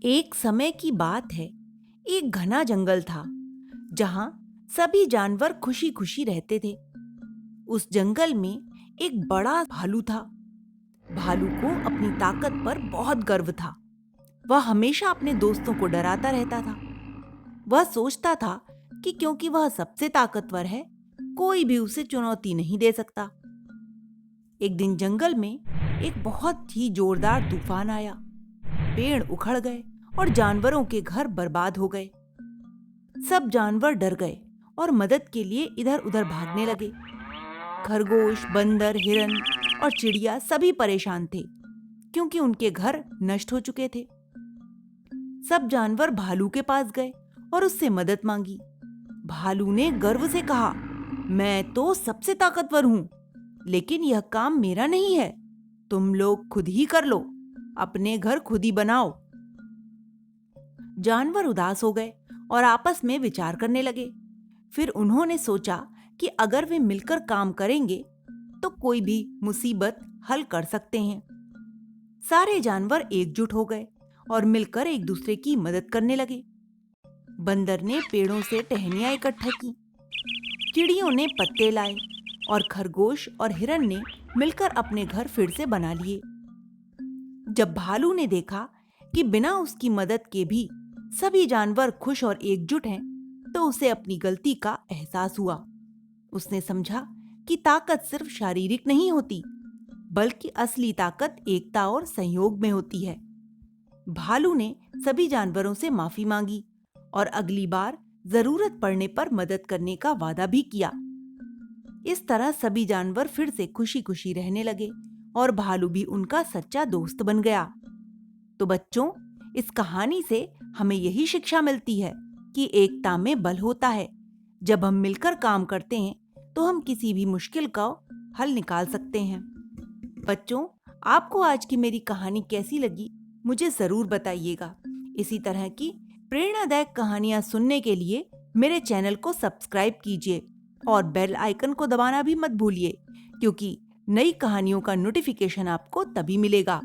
एक समय की बात है। एक घना जंगल था जहां सभी जानवर खुशी खुशी रहते थे। उस जंगल में एक बड़ा भालू था। भालू को अपनी ताकत पर बहुत गर्व था। वह हमेशा अपने दोस्तों को डराता रहता था। वह सोचता था कि क्योंकि वह सबसे ताकतवर है, कोई भी उसे चुनौती नहीं दे सकता। एक दिन जंगल में एक बहुत ही जोरदार तूफान आया। पेड़ उखड़ गए और जानवरों के घर बर्बाद हो गए। सब जानवर डर गए और मदद के लिए इधर-उधर भागने लगे। खरगोश, बंदर, हिरन और चिड़िया सभी परेशान थे क्योंकि उनके घर नष्ट हो चुके थे। सब जानवर भालू के पास गए और उससे मदद मांगी। भालू ने गर्व से कहा, मैं तो सबसे ताकतवर हूं, लेकिन यह काम मेरा नहीं है। तुम लोग खुद ही कर लो, अपने घर खुद ही बनाओ। जानवर उदास हो गए और आपस में विचार करने लगे। फिर उन्होंने सोचा कि अगर वे मिलकर काम करेंगे तो कोई भी मुसीबत हल कर सकते हैं। सारे जानवर एकजुट हो गए और मिलकर एक दूसरे की मदद करने लगे। बंदर ने पेड़ों से टहनियां इकट्ठा की, चिड़ियों ने पत्ते लाए और खरगोश और हिरन ने मिलकर अपने घर फिर से बना लिए। जब भालू ने देखा कि बिना उसकी मदद के भी सभी जानवर खुश और एकजुट हैं, तो उसे अपनी गलती का एहसास हुआ। उसने समझा कि ताकत सिर्फ शारीरिक नहीं होती, बल्कि असली ताकत एकता और सहयोग में होती है। भालू ने सभी जानवरों से माफी मांगी और अगली बार जरूरत पड़ने पर मदद करने का वादा भी किया। इस तरह सभी जानवर फिर से खुशी खुशी रहने लगे और भालू भी उनका सच्चा दोस्त बन गया। तो बच्चों, इस कहानी से हमें यही शिक्षा मिलती है कि एकता में बल होता है। जब हम मिलकर काम करते हैं तो हम किसी भी मुश्किल का हल निकाल सकते हैं। बच्चों, आपको आज की मेरी कहानी कैसी लगी, मुझे जरूर बताइएगा। इसी तरह की प्रेरणादायक कहानियां सुनने के लिए मेरे चैनल को सब्सक्राइब कीजिए और बेल आइकन को दबाना भी मत भूलिए, क्योंकि नई कहानियों का नोटिफिकेशन आपको तभी मिलेगा